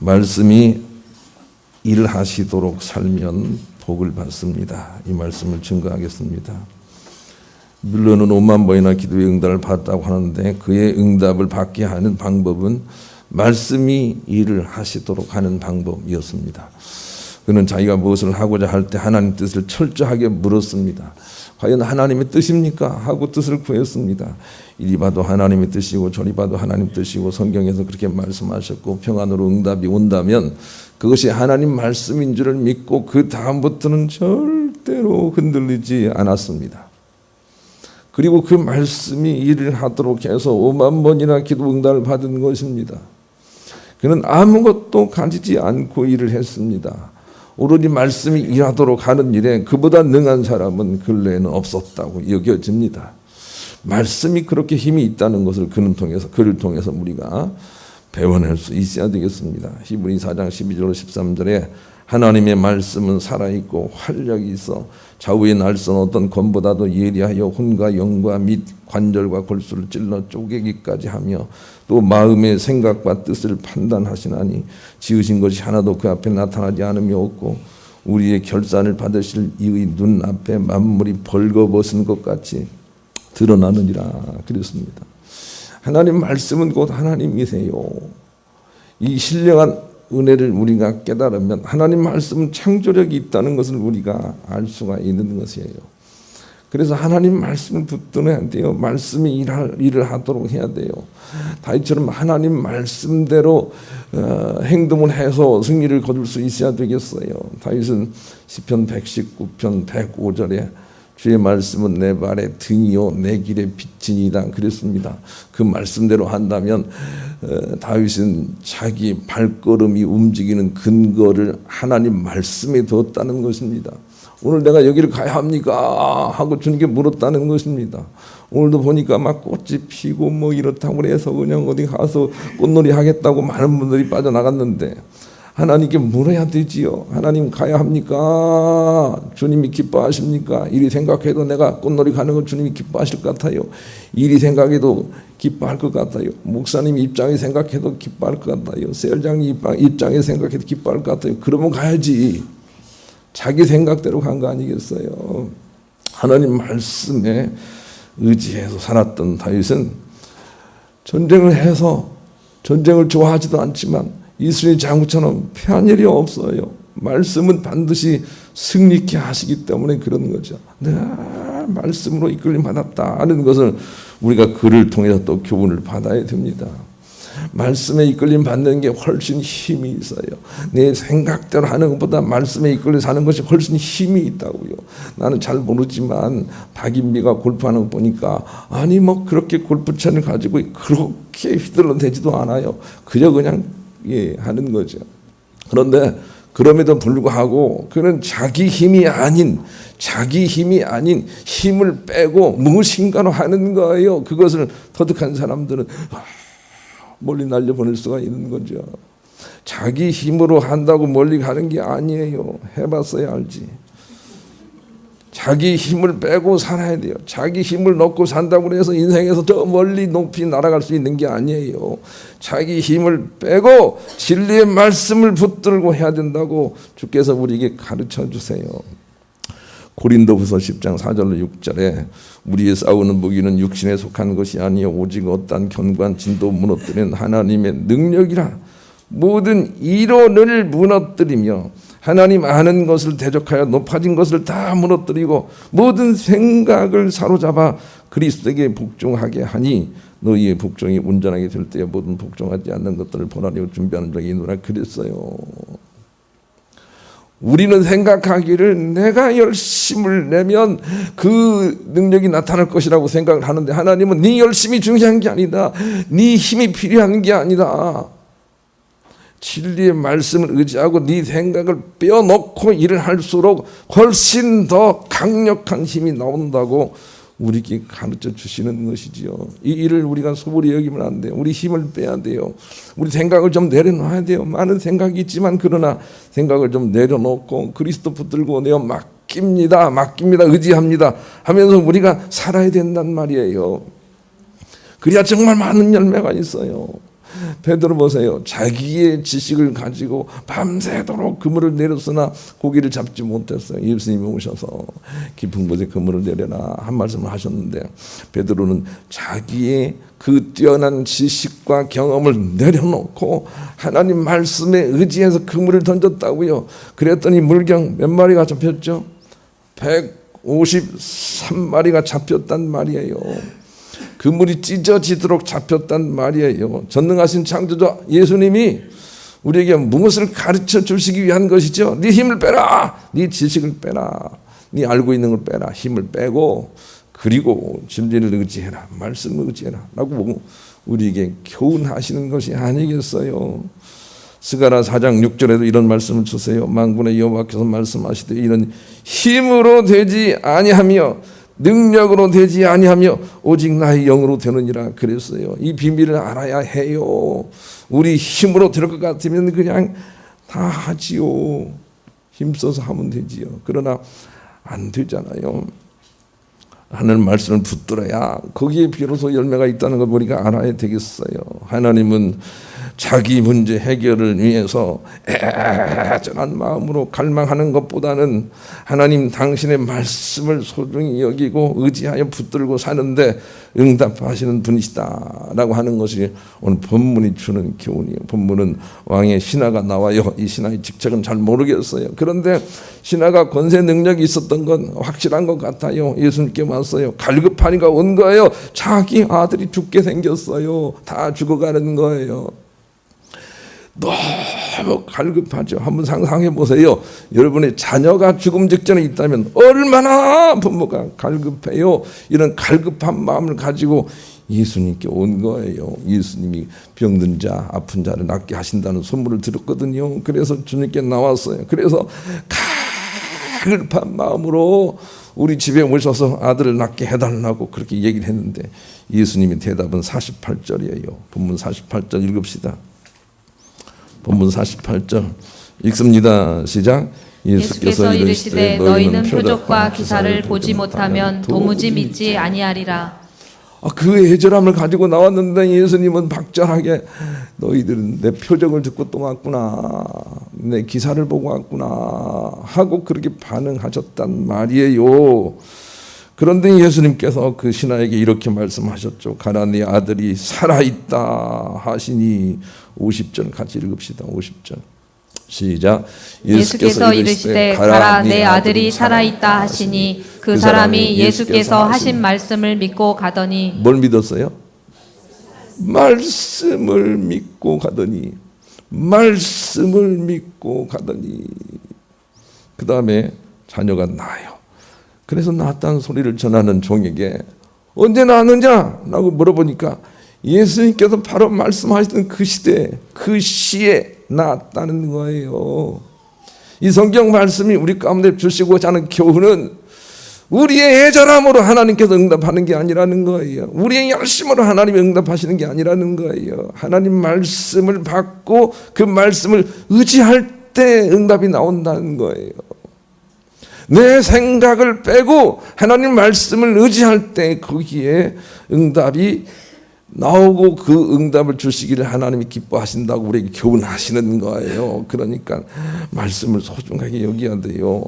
말씀이 일하시도록 살면 복을 받습니다. 이 말씀을 증거하겠습니다. 물론은 5만 번이나 기도의 응답을 받았다고 하는데 그의 응답을 받게 하는 방법은 말씀이 일을 하시도록 하는 방법이었습니다. 그는 자기가 무엇을 하고자 할 때 하나님 뜻을 철저하게 물었습니다. 과연 하나님의 뜻입니까? 하고 뜻을 구했습니다. 이리 봐도 하나님의 뜻이고 저리 봐도 하나님 뜻이고 성경에서 그렇게 말씀하셨고 평안으로 응답이 온다면 그것이 하나님 말씀인 줄을 믿고 그 다음부터는 절대로 흔들리지 않았습니다. 그리고 그 말씀이 일을 하도록 해서 5만 번이나 기도 응답을 받은 것입니다. 그는 아무것도 가지지 않고 일을 했습니다. 오로지 말씀이 일하도록 하는 일에 그보다 능한 사람은 근래에는 없었다고 여겨집니다. 말씀이 그렇게 힘이 있다는 것을 그를 통해서 우리가 배워낼 수 있어야 되겠습니다. 히브리 4장 12절 13절에 하나님의 말씀은 살아있고 활력이 있어 좌우의 날선 어떤 검보다도 예리하여 혼과 영과 및 관절과 골수를 찔러 쪼개기까지 하며 또 마음의 생각과 뜻을 판단하시나니 지으신 것이 하나도 그 앞에 나타나지 않으며 없고 우리의 결산을 받으실 이의 눈앞에 만물이 벌거벗은 것 같이 드러나느니라 그랬습니다. 하나님 말씀은 곧 하나님이세요. 이 신령한 은혜를 우리가 깨달으면 하나님 말씀은 창조력이 있다는 것을 우리가 알 수가 있는 것이에요. 그래서 하나님 말씀을 붙들어야 돼요. 말씀이 일을 하도록 해야 돼요. 다윗처럼 하나님 말씀대로 행동을 해서 승리를 거둘 수 있어야 되겠어요. 다윗은 시편 119편 105절에 주의 말씀은 내 발의 등이요 내 길의 빛이니이다 그랬습니다. 그 말씀대로 한다면 다윗은 자기 발걸음이 움직이는 근거를 하나님 말씀에 두었다는 것입니다. 오늘 내가 여기를 가야 합니까? 하고 주님께 물었다는 것입니다. 오늘도 보니까 막 꽃이 피고 뭐 이렇다고 해서 그냥 어디 가서 꽃놀이 하겠다고 많은 분들이 빠져나갔는데 하나님께 물어야 되지요. 하나님 가야 합니까? 주님이 기뻐하십니까? 이리 생각해도 내가 꽃놀이 가는 거 주님이 기뻐하실 것 같아요. 이리 생각해도 기뻐할 것 같아요. 목사님 입장에 생각해도 기뻐할 것 같아요. 세일장님 입장에 생각해도 기뻐할 것 같아요. 그러면 가야지. 자기 생각대로 간 거 아니겠어요? 하나님 말씀에 의지해서 살았던 다윗은 전쟁을 해서 전쟁을 좋아하지도 않지만 이스라엘 장구처럼 피한 일이 없어요. 말씀은 반드시 승리케 하시기 때문에 그런 거죠. 내가 말씀으로 이끌림 받았다 하는 것을 우리가 그를 통해서 또 교훈을 받아야 됩니다. 말씀에 이끌림 받는 게 훨씬 힘이 있어요. 내 생각대로 하는 것보다 말씀에 이끌려 사는 것이 훨씬 힘이 있다고요. 나는 잘 모르지만 박인비가 골프하는 거 보니까 아니 뭐 그렇게 골프채를 가지고 그렇게 휘둘러대지도 않아요. 그냥 하는 거죠. 그런데 그럼에도 불구하고 그는 자기 힘이 아닌 힘을 빼고 무엇인가로 하는 거예요. 그것을 터득한 사람들은 멀리 날려보낼 수가 있는 거죠. 자기 힘으로 한다고 멀리 가는 게 아니에요. 해봤어야 알지. 자기 힘을 빼고 살아야 돼요. 자기 힘을 넣고 산다고 해서 인생에서 저 멀리 높이 날아갈 수 있는 게 아니에요. 자기 힘을 빼고 진리의 말씀을 붙들고 해야 된다고 주께서 우리에게 가르쳐 주세요. 고린도후서 10장 4절로 6절에 우리의 싸우는 무기는 육신에 속한 것이 아니요 오직 어떠한 견고한 진도 무너뜨리는 하나님의 능력이라. 모든 이론을 무너뜨리며 하나님 아는 것을 대적하여 높아진 것을 다 무너뜨리고 모든 생각을 사로잡아 그리스도에게 복종하게 하니 너희의 복종이 온전하게 될 때에 모든 복종하지 않는 것들을 벌하려고 준비하는 적이 있노라 그랬어요. 우리는 생각하기를 내가 열심을 내면 그 능력이 나타날 것이라고 생각을 하는데 하나님은 네 열심이 중요한 게 아니다. 네 힘이 필요한 게 아니다. 진리의 말씀을 의지하고 네 생각을 빼어놓고 일을 할수록 훨씬 더 강력한 힘이 나온다고 우리에게 가르쳐 주시는 것이지요. 이 일을 우리가 소홀히 여기면 안 돼요. 우리 힘을 빼야 돼요. 우리 생각을 좀 내려놔야 돼요. 많은 생각이 있지만 그러나 생각을 좀 내려놓고 그리스도 붙들고 내가 맡깁니다. 의지합니다 하면서 우리가 살아야 된단 말이에요. 그래야 정말 많은 열매가 있어요. 베드로 보세요. 자기의 지식을 가지고 밤새도록 그물을 내렸으나 고기를 잡지 못했어요. 예수님이 오셔서 깊은 곳에 그물을 내려라 한 말씀을 하셨는데, 베드로는 자기의 그 뛰어난 지식과 경험을 내려놓고 하나님 말씀에 의지해서 그물을 던졌다고요. 그랬더니 물경 몇 마리가 잡혔죠? 153마리가 잡혔단 말이에요. 그물이 찢어지도록 잡혔단 말이에요. 전능하신 창조자 예수님이 우리에게 무엇을 가르쳐 주시기 위한 것이죠? 네 힘을 빼라, 네 지식을 빼라, 네 알고 있는 걸 빼라, 힘을 빼고 그리고 진리를 의지해라, 말씀을 의지해라 라고 우리에게 교훈하시는 것이 아니겠어요? 스가랴 4장 6절에도 이런 말씀을 주세요. 만군의 여호와께서 말씀하시되 이는 힘으로 되지 아니하며 능력으로 되지 아니하며 오직 나의 영으로 되느니라 그랬어요. 이 비밀을 알아야 해요. 우리 힘으로 될 것 같으면 그냥 다 하지요. 힘써서 하면 되지요. 그러나 안 되잖아요. 하나님 말씀을 붙들어야 거기에 비로소 열매가 있다는 걸 우리가 알아야 되겠어요. 하나님은 자기 문제 해결을 위해서 애절한 마음으로 갈망하는 것보다는 하나님 당신의 말씀을 소중히 여기고 의지하여 붙들고 사는데 응답하시는 분이시다라고 하는 것이 오늘 본문이 주는 교훈이에요. 본문은 왕의 신하가 나와요. 이 신하의 직책은 잘 모르겠어요. 그런데 신하가 권세 능력이 있었던 건 확실한 것 같아요. 예수님께 왔어요. 갈급하니까 온 거예요. 자기 아들이 죽게 생겼어요. 다 죽어가는 거예요. 너무 갈급하죠. 한번 상상해 보세요. 여러분의 자녀가 죽음 직전에 있다면 얼마나 부모가 갈급해요. 이런 갈급한 마음을 가지고 예수님께 온 거예요. 예수님이 병든 자, 아픈 자를 낫게 하신다는 소문을 들었거든요. 그래서 주님께 나왔어요. 그래서 갈급한 마음으로 우리 집에 오셔서 아들을 낳게 해달라고 그렇게 얘기를 했는데 예수님의 대답은 48절이에요. 본문 48절 읽읍시다. 본문 48절 읽습니다. 시작. 예수께서 이르시되 너희는 표적과 기사를 보지 못하면 도무지 믿지 아니하리라. 그 애절함을 가지고 나왔는데 예수님은 박절하게 너희들은 내 표적을 듣고 또 왔구나, 내 기사를 보고 왔구나 하고 그렇게 반응하셨단 말이에요. 그런데 예수님께서 그 신하에게 이렇게 말씀하셨죠. 가라 네 아들이 살아있다 하시니 50절 같이 읽읍시다. 50절 시작. 예수께서 이르시되 가라 내 아들이 살아있다 하시니 그 사람이 예수께서 하신 말씀을 믿고 가더니. 뭘 믿었어요? 말씀을 믿고 가더니. 말씀을 믿고 가더니. 그 다음에 자녀가 나아요. 그래서 낳았다는 소리를 전하는 종에게 언제 낳았느냐? 라고 물어보니까 예수님께서 바로 말씀하시던 그 시대, 그 시에 낳았다는 거예요. 이 성경 말씀이 우리 가운데 주시고자 하는 교훈은 우리의 애절함으로 하나님께서 응답하는 게 아니라는 거예요. 우리의 열심으로 하나님이 응답하시는 게 아니라는 거예요. 하나님 말씀을 받고 그 말씀을 의지할 때 응답이 나온다는 거예요. 내 생각을 빼고 하나님 말씀을 의지할 때 거기에 응답이 나오고 그 응답을 주시기를 하나님이 기뻐하신다고 우리에게 교훈하시는 거예요. 그러니까 말씀을 소중하게 여겨야 돼요.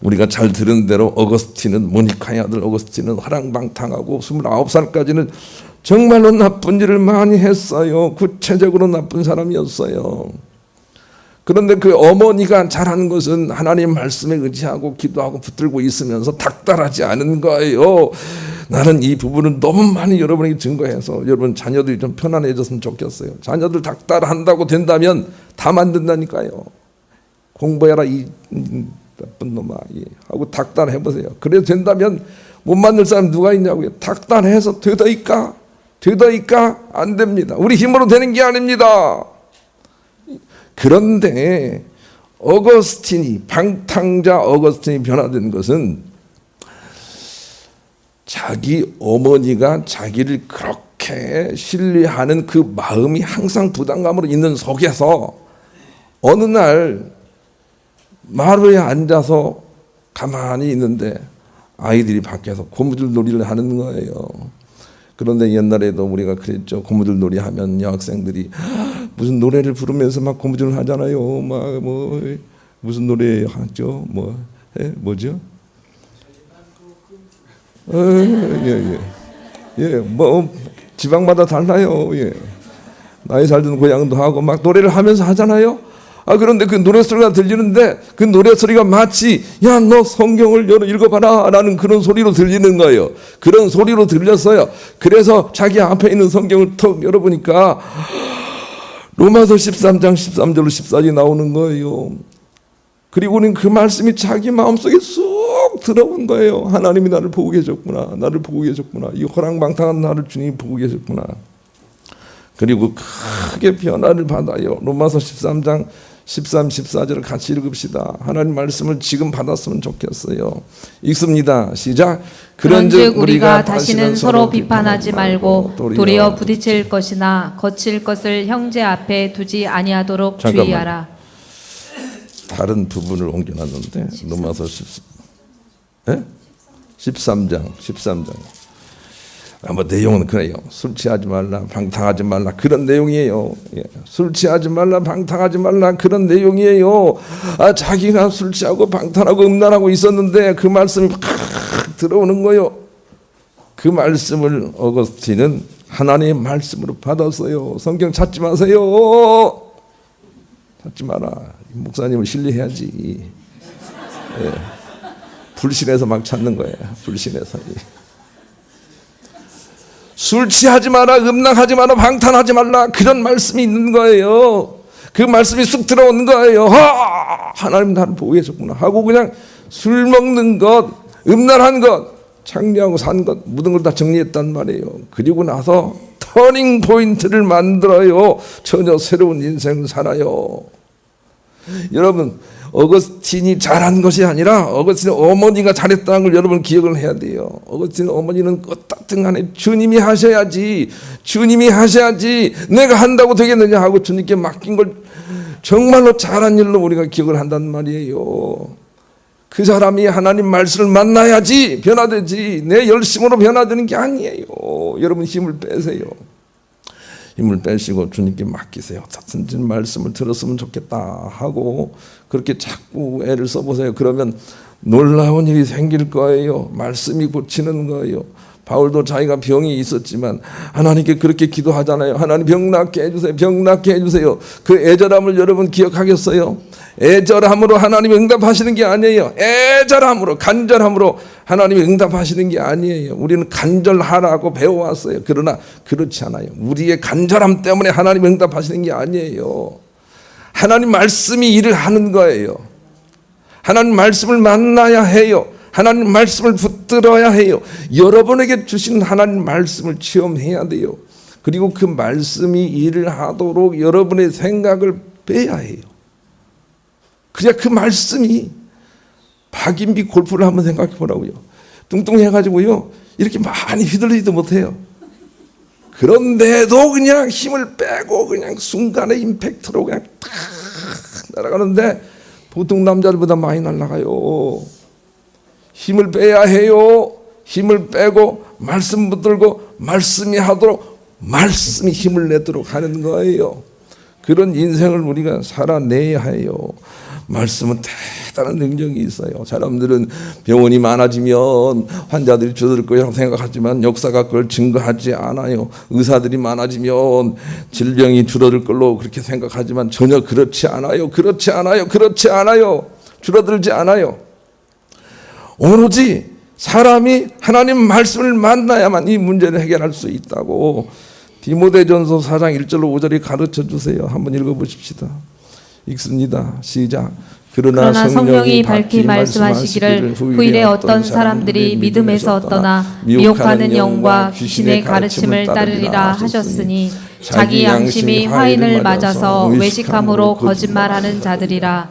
우리가 잘 들은 대로 어거스틴은, 모니카의 아들 어거스틴은 화랑방탕하고 29살까지는 정말로 나쁜 일을 많이 했어요. 구체적으로 나쁜 사람이었어요. 그런데 그 어머니가 잘하는 것은 하나님 말씀에 의지하고 기도하고 붙들고 있으면서 닥달하지 않은 거예요. 나는 이 부분을 너무 많이 여러분에게 증거해서 여러분 자녀들이 좀 편안해졌으면 좋겠어요. 자녀들 닥달한다고 된다면 다 만든다니까요. 공부해라 이 나쁜 놈아 하고 닥달해보세요. 그래도 된다면 못 만들 사람 누가 있냐고요. 닥달해서 되더이까? 되더이까? 안 됩니다. 우리 힘으로 되는 게 아닙니다. 그런데 어거스틴이, 방탕자 어거스틴이 변화된 것은 자기 어머니가 자기를 그렇게 신뢰하는 그 마음이 항상 부담감으로 있는 속에서 어느 날 마루에 앉아서 가만히 있는데 아이들이 밖에서 고무줄 놀이를 하는 거예요. 그런데 옛날에도 우리가 그랬죠. 고무줄 놀이 하면 여학생들이 무슨 노래를 부르면서 막 고무줄을 하잖아요. 막 뭐 무슨 노래 하죠? 뭐죠? 뭐 지방마다 달라요. 예. 나이 살던 고향도 하고 막 노래를 하면서 하잖아요. 그런데 그 노래 소리가 들리는데 그 노래 소리가 마치 야 너 성경을 읽어봐라 라는 그런 소리로 들리는 거예요. 그런 소리로 들렸어요. 그래서 자기 앞에 있는 성경을 턱 열어보니까 로마서 13장 13절로 14절이 나오는 거예요. 그리고는 그 말씀이 자기 마음속에 쏙 들어온 거예요. 하나님이 나를 보고 계셨구나. 나를 보고 계셨구나. 이 호랑방탕한 나를 주님이 보고 계셨구나. 그리고 크게 변화를 받아요. 로마서 13장 13, 14절을 같이 읽읍시다. 하나님 말씀을 지금 받았으면 좋겠어요. 읽습니다. 시작. 그런즉 우리가 다시는 서로 비판하지 말고 도리어 부딪힐 것이나 거칠 것을 형제 앞에 두지 아니하도록 주의하라. 다른 부분을 옮겨놨는데 로마서 13장 뭐 내용은 그래요. 술 취하지 말라, 방탕하지 말라 그런 내용이에요. 술 취하지 말라, 방탕하지 말라 그런 내용이에요. 자기가 술 취하고 방탕하고 음란하고 있었는데 그 말씀이 팍 들어오는 거예요. 그 말씀을 어거스틴은 하나님의 말씀으로 받았어요. 성경 찾지 마세요. 찾지 마라. 목사님을 신뢰해야지. 불신해서 막 찾는 거예요. 불신해서. 술 취하지 마라, 음란하지 마라, 방탕하지 말라 그런 말씀이 있는 거예요. 그 말씀이 쑥 들어오는 거예요. 하나님 나를 보고 계셨구나 하고 그냥 술 먹는 것, 음란한 것, 창리하고 산 것 모든 걸 다 정리했단 말이에요. 그리고 나서 터닝 포인트를 만들어요. 전혀 새로운 인생을 살아요. 여러분 어거스틴이 잘한 것이 아니라 어거스틴 어머니가 잘했다는 걸 여러분 기억을 해야 돼요. 어거스틴 어머니는 어떻든 간에 주님이 하셔야지 내가 한다고 되겠느냐 하고 주님께 맡긴 걸 정말로 잘한 일로 우리가 기억을 한단 말이에요. 그 사람이 하나님 말씀을 만나야지 변화되지 내 열심으로 변화되는 게 아니에요. 여러분 힘을 빼세요. 힘을 빼시고 주님께 맡기세요. 어떻든지 말씀을 들었으면 좋겠다 하고 그렇게 자꾸 애를 써보세요. 그러면 놀라운 일이 생길 거예요. 말씀이 고치는 거예요. 바울도 자기가 병이 있었지만 하나님께 그렇게 기도하잖아요. 하나님 병 낫게 해주세요. 병 낫게 해주세요. 그 애절함을 여러분 기억하겠어요? 애절함으로 하나님이 응답하시는 게 아니에요. 애절함으로 간절함으로 하나님이 응답하시는 게 아니에요. 우리는 간절하라고 배워왔어요. 그러나 그렇지 않아요. 우리의 간절함 때문에 하나님이 응답하시는 게 아니에요. 하나님 말씀이 일을 하는 거예요. 하나님 말씀을 만나야 해요. 하나님 말씀을 붙들어야 해요. 여러분에게 주신 하나님 말씀을 체험해야 돼요. 그리고 그 말씀이 일을 하도록 여러분의 생각을 빼야 해요. 그래야 그 말씀이 박인비 골프를 한번 생각해 보라고요. 뚱뚱해가지고요 이렇게 많이 휘둘리지도 못해요. 그런데도 그냥 힘을 빼고 그냥 순간에 임팩트로 그냥 탁 날아가는데 보통 남자들보다 많이 날아가요. 힘을 빼야 해요. 힘을 빼고 말씀 붙들고 말씀이 하도록 말씀이 힘을 내도록 하는 거예요. 그런 인생을 우리가 살아내야 해요. 말씀은 대단한 능력이 있어요. 사람들은 병원이 많아지면 환자들이 줄어들 거라고 생각하지만 역사가 그걸 증거하지 않아요. 의사들이 많아지면 질병이 줄어들 걸로 그렇게 생각하지만 전혀 그렇지 않아요. 그렇지 않아요. 줄어들지 않아요. 오로지 사람이 하나님 말씀을 만나야만 이 문제를 해결할 수 있다고 디모데전서 4장 1절로 5절이 가르쳐 주세요. 한번 읽어보십시다. 읽습니다. 시작. 그러나 성령이 밝히 말씀하시기를 후일에 어떤 사람들이 믿음에서 떠나 미혹하는 영과 귀신의 가르침을 따르리라 하셨으니 자기 양심이 화인을 맞아서 외식함으로 거짓말하는 자들이라.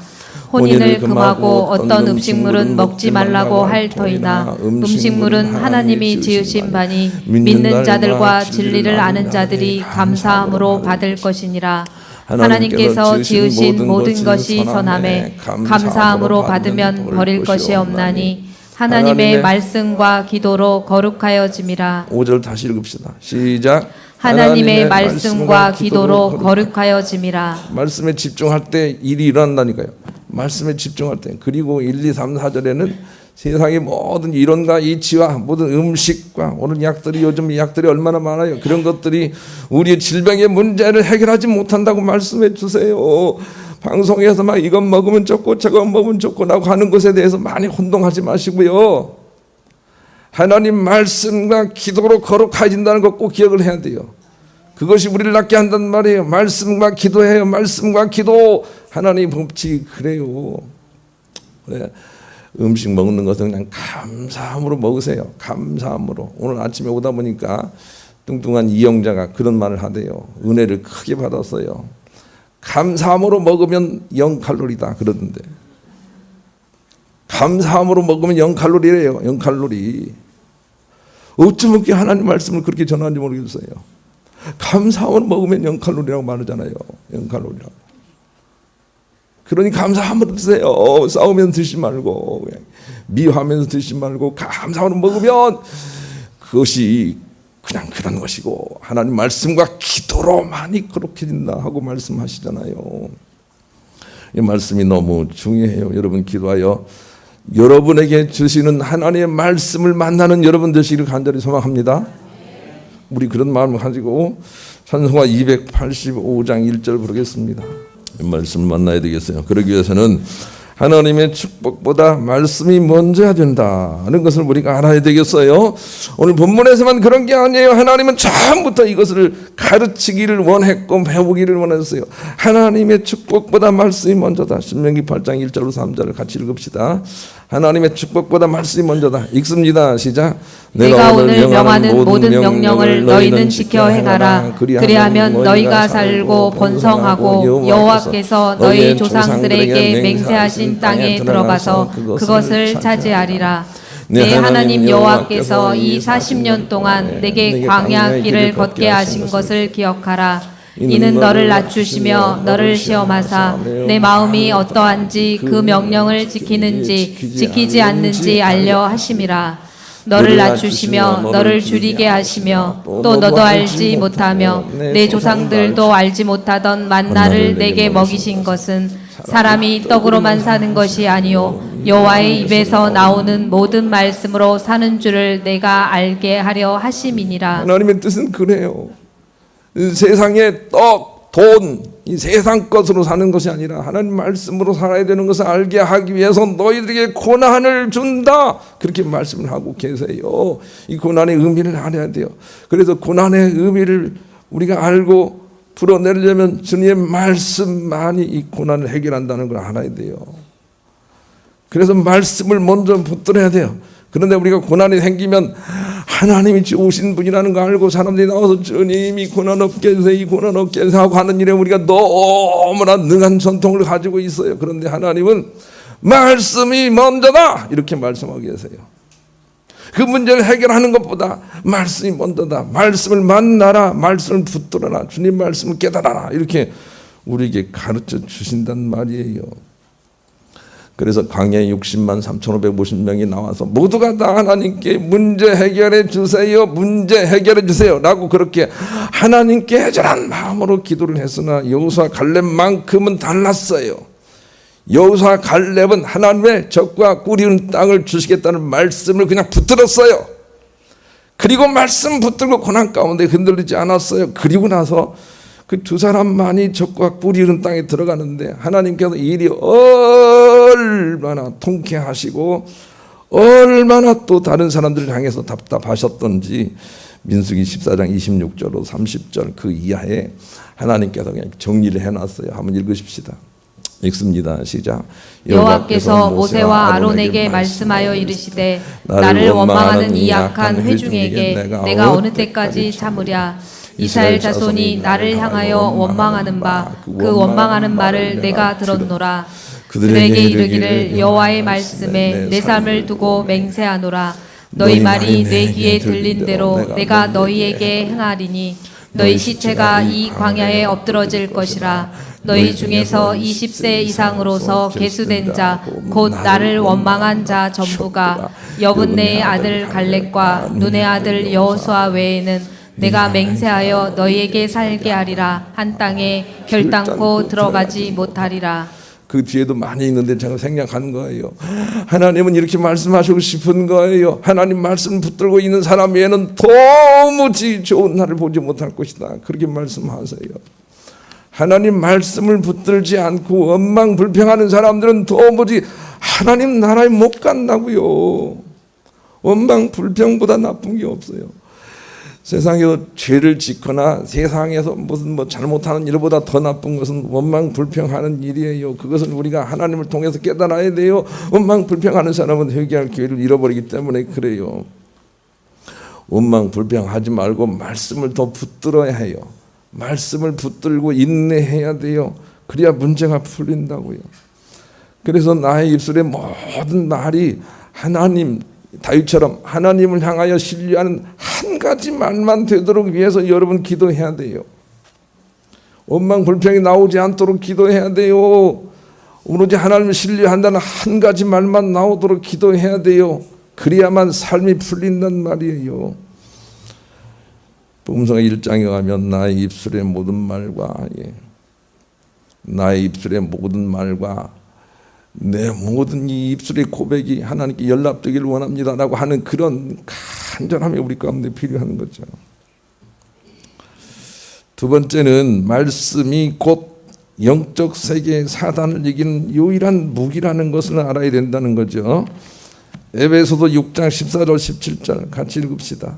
혼인을 금하고 어떤 음식물은 먹지 말라고 할 터이나 음식물은 하나님이 지으신 바니 믿는 자들과 진리를 아는 자들이 감사함으로 받을 것이니라. 하나님께서 지으신 모든 것이 선함에 감사함으로 받으면 버릴 것이 없나니 하나님의 말씀과 기도로 거룩하여짐이라. 5절 다시 읽읍시다. 시작. 하나님의 말씀과 기도로 거룩하여짐이라. 말씀에 집중할 때 일이 일어난다니까요. 말씀에 집중할 때. 그리고 1, 2, 3, 4절에는 세상의 모든 이론과 이치와 모든 음식과 오늘 약들이 요즘 약들이 얼마나 많아요. 그런 것들이 우리의 질병의 문제를 해결하지 못한다고 말씀해 주세요. 방송에서 막 이건 먹으면 좋고 저건 먹으면 좋고 라고 하는 것에 대해서 많이 혼동하지 마시고요. 하나님 말씀과 기도로 거룩해진다는 것 꼭 기억을 해야 돼요. 그것이 우리를 낫게 한단 말이에요. 말씀과 기도해요. 말씀과 기도. 하나님 법칙이 그래요. 그래. 음식 먹는 것은 그냥 감사함으로 먹으세요. 감사함으로. 오늘 아침에 오다 보니까 뚱뚱한 이영자가 그런 말을 하대요. 은혜를 크게 받았어요. 감사함으로 먹으면 0칼로리다 그러던데. 감사함으로 먹으면 0칼로리래요. 0칼로리. 어쩌면 그렇게 하나님 말씀을 그렇게 전하는지 모르겠어요. 감사함으로 먹으면 0칼로리라고 말하잖아요. 0칼로리라고. 그러니 감사함으로 드세요. 싸우면 드시지 말고, 미워하면서 드시지 말고, 감사함으로 먹으면 그것이 그냥 그런 것이고, 하나님 말씀과 기도로 많이 거룩해진다 하고 말씀하시잖아요. 이 말씀이 너무 중요해요. 여러분 기도하여 여러분에게 주시는 하나님의 말씀을 만나는 여러분 되시기를 간절히 소망합니다. 우리 그런 마음을 가지고 찬송가 285장 1절 부르겠습니다. 이 말씀을 만나야 되겠어요. 그러기 위해서는 하나님의 축복보다 말씀이 먼저야 된다는 것을 우리가 알아야 되겠어요. 오늘 본문에서만 그런 게 아니에요. 하나님은 처음부터 이것을 가르치기를 원했고 배우기를 원했어요. 하나님의 축복보다 말씀이 먼저다. 신명기 8장 1절로 3절을 같이 읽읍시다. 하나님의 축복보다 말씀이 먼저다. 읽습니다. 시작. 내가 오늘 명하는 모든 명령을 너희는 지켜 행하라. 그리하면 너희가 살고 번성하고 여호와께서 너희 조상들에게 맹세하신 땅에 들어가서 그것을 차지하리라. 내 하나님 여호와께서 이 40년 동안 내게 광야 길을 걷게 하신 것을 기억하라. 이는 너를 낮추시며 너를 시험하사 내 마음이 어떠한지 그 명령을 지키는지 지키지 않는지 알려 하심이라. 너를 낮추시며 너를 줄이게 하시며 또 너도 알지 못하며 내 조상들도 알지 못하던 만나를 내게 먹이신 것은 사람이 떡으로만 사는 것이 아니요 여호와의 입에서 나오는 모든 말씀으로 사는 줄을 내가 알게 하려 하심이니라. 하나님의 뜻은 그래요. 세상의 떡, 돈, 이 세상 것으로 사는 것이 아니라 하나님 말씀으로 살아야 되는 것을 알게 하기 위해서 너희들에게 고난을 준다. 그렇게 말씀을 하고 계세요. 이 고난의 의미를 알아야 돼요. 그래서 고난의 의미를 우리가 알고 풀어내려면 주님의 말씀만이 이 고난을 해결한다는 걸 알아야 돼요. 그래서 말씀을 먼저 붙들어야 돼요. 그런데 우리가 고난이 생기면 하나님이 좋으신 분이라는 거 알고 사람들이 나와서 주님이 고난 없게 해주세요, 이 고난 없게 해주세요 하고 하는 일에 우리가 너무나 능한 전통을 가지고 있어요. 그런데 하나님은 말씀이 먼저다 이렇게 말씀하고 계세요. 그 문제를 해결하는 것보다 말씀이 먼저다. 말씀을 만나라, 말씀을 붙들어라, 주님 말씀을 깨달아라 이렇게 우리에게 가르쳐 주신단 말이에요. 그래서 광야에 60만 3,550명이 나와서 모두가 다 하나님께 문제 해결해 주세요, 문제 해결해 주세요 라고 그렇게 하나님께 애절한 마음으로 기도를 했으나 여호수아 갈렙만큼은 달랐어요. 여호수아 갈렙은 하나님의 적과 꾸리는 땅을 주시겠다는 말씀을 그냥 붙들었어요. 그리고 말씀 붙들고 고난 가운데 흔들리지 않았어요. 그리고 나서 그 두 사람만이 적과 뿌리는 땅에 들어가는데 하나님께서 일이 얼마나 통쾌하시고 얼마나 또 다른 사람들을 향해서 답답하셨던지 민수기 14장 26절로 30절 그 이하에 하나님께서 그냥 정리를 해놨어요. 한번 읽으십시다. 읽습니다. 시작. 여호와께서 모세와 아론에게 말씀하여 이르시되 나를 원망하는 이 약한 회중에게 내가 어느 때까지 참으랴. 이스라엘 자손이 나를 향하여 원망하는 바 그 원망하는 말을 내가 들었노라. 그들에게 이르기를 여호와의 말씀에 내 삶을 두고 맹세하노라. 너희 말이 내 귀에 들린 대로 내가 너희에게 행하리니 너희 시체가 이 광야에 엎드러질 것이라. 너희 중에서 20세 이상으로서 계수된 자 곧 나를 원망한 자 전부가 여분네의 아들 갈렙과 눈의 아들 여호수아 외에는 내가 맹세하여 너희에게 살게 하리라 한 땅에 결단코 들어가지 못하리라. 그 뒤에도 많이 있는데 제가 생략한 거예요. 하나님은 이렇게 말씀하시고 싶은 거예요. 하나님 말씀 붙들고 있는 사람 외에는 도무지 좋은 날을 보지 못할 것이다. 그렇게 말씀하세요. 하나님 말씀을 붙들지 않고 원망불평하는 사람들은 도무지 하나님 나라에 못 간다고요. 원망불평보다 나쁜 게 없어요. 세상에서 죄를 짓거나 세상에서 무슨 잘못하는 일보다 더 나쁜 것은 원망불평하는 일이에요. 그것을 우리가 하나님을 통해서 깨달아야 돼요. 원망불평하는 사람은 회개할 기회를 잃어버리기 때문에 그래요. 원망불평하지 말고 말씀을 더 붙들어야 해요. 말씀을 붙들고 인내해야 돼요. 그래야 문제가 풀린다고요. 그래서 나의 입술의 모든 말이 하나님, 다윗처럼 하나님을 향하여 신뢰하는 한 가지 말만 되도록 위해서 여러분 기도해야 돼요. 원망불평이 나오지 않도록 기도해야 돼요. 오로지 하나님을 신뢰한다는 한 가지 말만 나오도록 기도해야 돼요. 그래야만 삶이 풀린단 말이에요. 복음서 1장에 가면 나의 입술의 모든 말과 나의 입술의 모든 말과 내 모든 이 입술의 고백이 하나님께 연락되기를 원합니다라고 하는 그런 간절함이 우리 가운데 필요한 거죠. 두 번째는 말씀이 곧 영적 세계의 사단을 이기는 유일한 무기라는 것을 알아야 된다는 거죠. 에베소서 6장 14절 17절 같이 읽읍시다.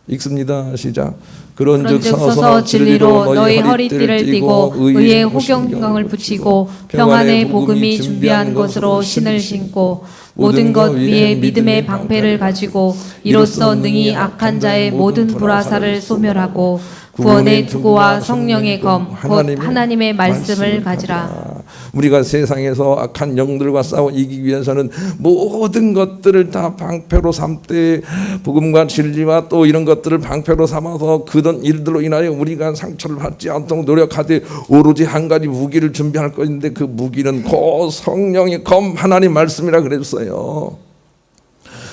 읽습니다. 시작. 그런즉 서서 진리로 너희 허리띠를 띠고 의의 호경경을 붙이고 평안의 복음이 준비한 것으로 신을 신고 모든 것 위에 믿음의 방패를 가지고 이로써 능히 악한 자의 모든 불화살을 소멸하고 구원의 투구와 성령의 검 곧 하나님의 말씀을 가지라. 우리가 세상에서 악한 영들과 싸워 이기기 위해서는 모든 것들을 다 방패로 삼되 복음과 진리와 또 이런 것들을 방패로 삼아서 그런 일들로 인하여 우리가 상처를 받지 않도록 노력하되 오로지 한 가지 무기를 준비할 것인데 그 무기는 곧 성령의 검 하나님 말씀이라 그랬어요.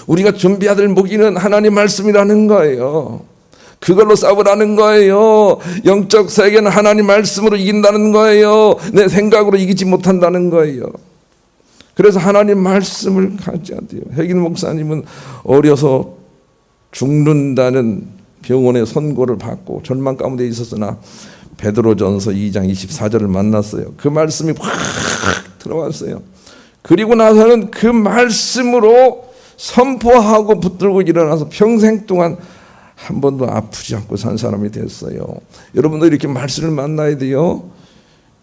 우리가 준비해야 될 무기는 하나님 말씀이라는 거예요. 그걸로 싸우라는 거예요. 영적 세계는 하나님 말씀으로 이긴다는 거예요. 내 생각으로 이기지 못한다는 거예요. 그래서 하나님 말씀을 가져야 돼요. 혜긴 목사님은 어려서 죽는다는 병원의 선고를 받고 절망 가운데 있었으나 베드로전서 2장 24절을 만났어요. 그 말씀이 확 들어왔어요. 그리고 나서는 그 말씀으로 선포하고 붙들고 일어나서 평생 동안 한 번도 아프지 않고 산 사람이 됐어요. 여러분도 이렇게 말씀을 만나야 돼요.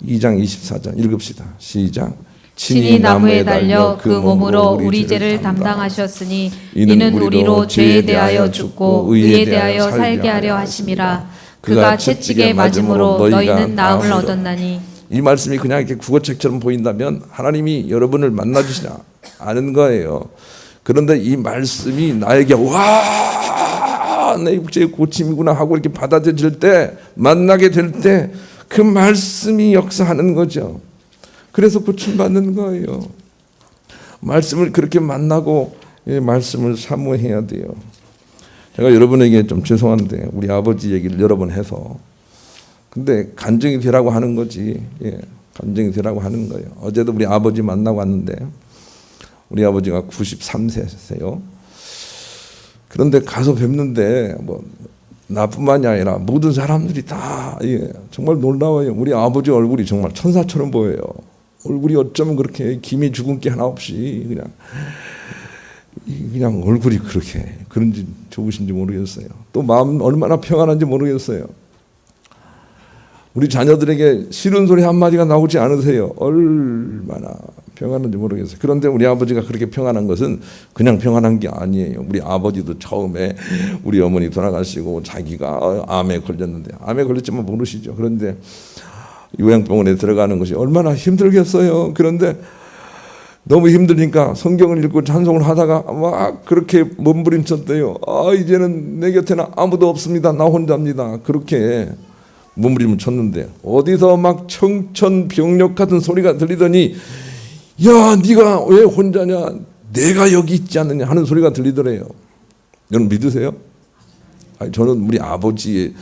2장 24절 읽읍시다. 시작. 친히 나무에 달려 그 몸으로 우리 죄를 담당하셨으니 이는 우리로 죄에 대하여 죽고 의에 대하여 살게 하려 하심이라. 그가 채찍에 맞음으로 너희는 나음을 얻었나니. 이 말씀이 그냥 이렇게 국어책처럼 보인다면 하나님이 여러분을 만나주시지 않은 거예요. 그런데 이 말씀이 나에게 내 육체의 고침이구나 하고 이렇게 받아들일 때, 만나게 될 때 그 말씀이 역사하는 거죠. 그래서 고침받는 거예요. 말씀을 그렇게 만나고 말씀을 사모해야 돼요. 제가 여러분에게 좀 죄송한데 우리 아버지 얘기를 여러 번 해서 근데 간증이 되라고 하는 거지. 간증이 되라고 하는 거예요. 어제도 우리 아버지 만나고 왔는데 우리 아버지가 93세세요. 그런데 가서 뵙는데 나뿐만이 아니라 모든 사람들이 다 정말 놀라워요. 우리 아버지 얼굴이 정말 천사처럼 보여요. 얼굴이 어쩌면 그렇게 기미 주근깨 하나 없이 그냥 얼굴이 그렇게 그런지 좋으신지 모르겠어요. 또 마음 얼마나 평안한지 모르겠어요. 우리 자녀들에게 싫은 소리 한마디가 나오지 않으세요. 얼마나 평안한지 모르겠어요. 그런데 우리 아버지가 그렇게 평안한 것은 그냥 평안한 게 아니에요. 우리 아버지도 처음에 우리 어머니 돌아가시고 자기가 암에 걸렸는데 암에 걸렸지만 모르시죠. 그런데 요양병원에 들어가는 것이 얼마나 힘들겠어요. 그런데 너무 힘드니까 성경을 읽고 찬송을 하다가 막 그렇게 몸부림쳤대요. 이제는 내 곁에는 아무도 없습니다. 나 혼자입니다. 그렇게 몸부림을 쳤는데 어디서 막 청천벽력 같은 소리가 들리더니 야 네가 왜 혼자냐 내가 여기 있지 않느냐 하는 소리가 들리더래요. 여러분 믿으세요? 아니, 저는 우리 아버지의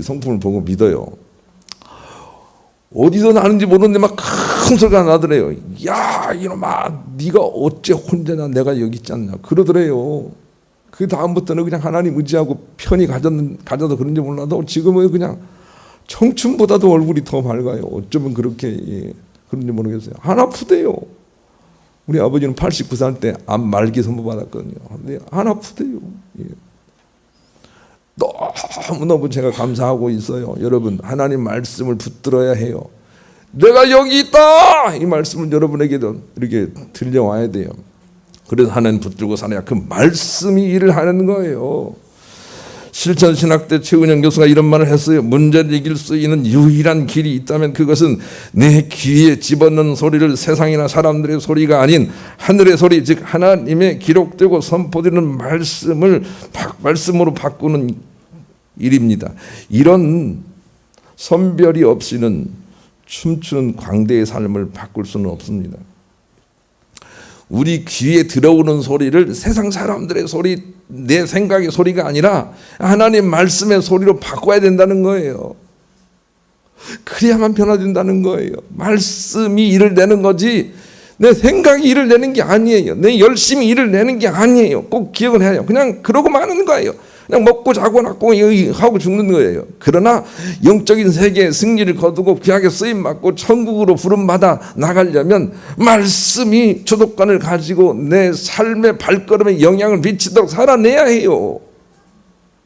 성품을 보고 믿어요. 어디서 나는지 모르는데 막 큰 소리가 나더래요. 야 이놈아 네가 어째 혼자냐 내가 여기 있지 않냐 그러더래요. 그 다음부터는 그냥 하나님 의지하고 편히 가져도 그런지 몰라도 지금은 그냥 청춘보다도 얼굴이 더 밝아요. 어쩌면 그렇게 그런지 모르겠어요. 안 아프대요. 우리 아버지는 89살 때 암 말기 선고 받았거든요. 근데 안 아프대요. 너무너무 제가 감사하고 있어요. 여러분 하나님 말씀을 붙들어야 해요. 내가 여기 있다 이 말씀을 여러분에게도 이렇게 들려와야 돼요. 그래서 하나님 붙들고 살아야 그 말씀이 일을 하는 거예요. 실천신학 때 최은영 교수가 이런 말을 했어요. 문제를 이길 수 있는 유일한 길이 있다면 그것은 내 귀에 집어넣는 소리를 세상이나 사람들의 소리가 아닌 하늘의 소리 즉 하나님의 기록되고 선포되는 말씀으로 바꾸는 일입니다. 이런 선별이 없이는 춤추는 광대의 삶을 바꿀 수는 없습니다. 우리 귀에 들어오는 소리를 세상 사람들의 소리, 내 생각의 소리가 아니라 하나님 말씀의 소리로 바꿔야 된다는 거예요. 그래야만 변화된다는 거예요. 말씀이 일을 내는 거지 내 생각이 일을 내는 게 아니에요. 내 열심히 일을 내는 게 아니에요. 꼭 기억을 해요. 그냥 그러고 마는 거예요. 그냥 먹고 자고 낳고 하고 죽는 거예요. 그러나 영적인 세계에 승리를 거두고 귀하게 쓰임 받고 천국으로 부름받아 나가려면 말씀이 주도권을 가지고 내 삶의 발걸음에 영향을 미치도록 살아내야 해요.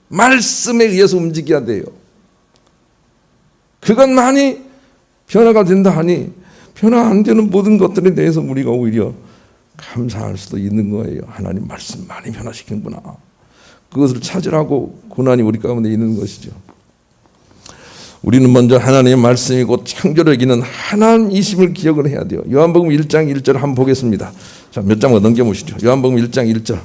말씀에 의해서 움직여야 돼요. 그것만이 변화가 된다 하니 변화 안 되는 모든 것들에 대해서 우리가 오히려 감사할 수도 있는 거예요. 하나님 말씀 많이 변화시키는구나. 그것을 찾으라고 고난이 우리 가운데 있는 것이죠. 우리는 먼저 하나님의 말씀이 곧 창조력 있는 하나님이심을 기억을 해야 돼요. 요한복음 1장 1절 한번 보겠습니다. 자, 몇 장만 넘겨보시죠. 요한복음 1장 1절.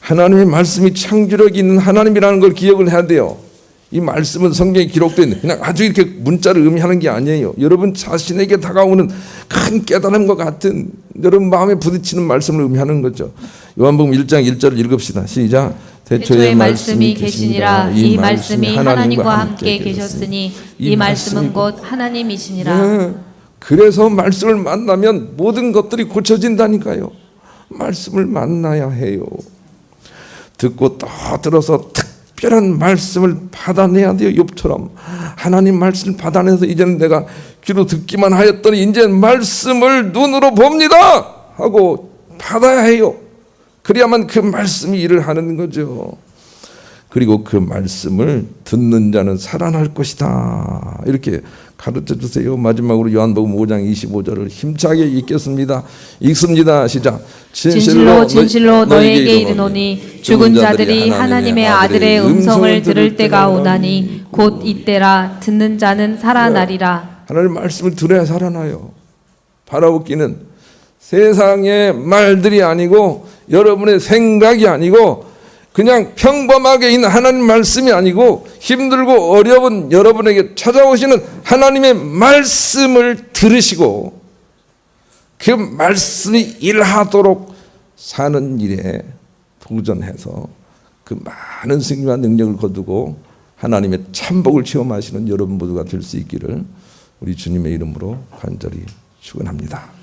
하나님의 말씀이 창조력 있는 하나님이라는 걸 기억을 해야 돼요. 이 말씀은 성경에 기록된 그냥 아주 이렇게 문자를 의미하는 게 아니에요. 여러분 자신에게 다가오는 큰 깨달음과 같은 여러분 마음에 부딪히는 말씀을 의미하는 거죠. 요한복음 1장 1절을 읽읍시다. 시작. 태초에 말씀이 계시니라 이 말씀이 하나님과 함께 계셨으니 이 말씀은 곧 하나님이시니라. 네. 그래서 말씀을 만나면 모든 것들이 고쳐진다니까요. 말씀을 만나야 해요. 듣고 또 들어서 특별한 말씀을 받아내야 돼요. 욥처럼 하나님 말씀을 받아내서 이제는 내가 귀로 듣기만 하였더니 이제 말씀을 눈으로 봅니다 하고 받아야 해요. 그래야만 그 말씀이 일을 하는 거죠. 그리고 그 말씀을 듣는 자는 살아날 것이다 이렇게 가르쳐 주세요. 마지막으로 요한복음 5장 25절을 힘차게 읽겠습니다. 읽습니다. 시작. 진실로 너에게 이르노니 죽은 자들이 하나님의 아들의 음성을 들을 때가 오나니 곧 이때라. 듣는 자는 살아나리라. 하나님 말씀을 들어야 살아나요. 바라옵기는 세상의 말들이 아니고 여러분의 생각이 아니고 그냥 평범하게 있는 하나님 말씀이 아니고 힘들고 어려운 여러분에게 찾아오시는 하나님의 말씀을 들으시고 그 말씀이 일하도록 사는 일에 도전해서 그 많은 승리와 능력을 거두고 하나님의 참복을 체험하시는 여러분 모두가 될 수 있기를 우리 주님의 이름으로 간절히 축원합니다.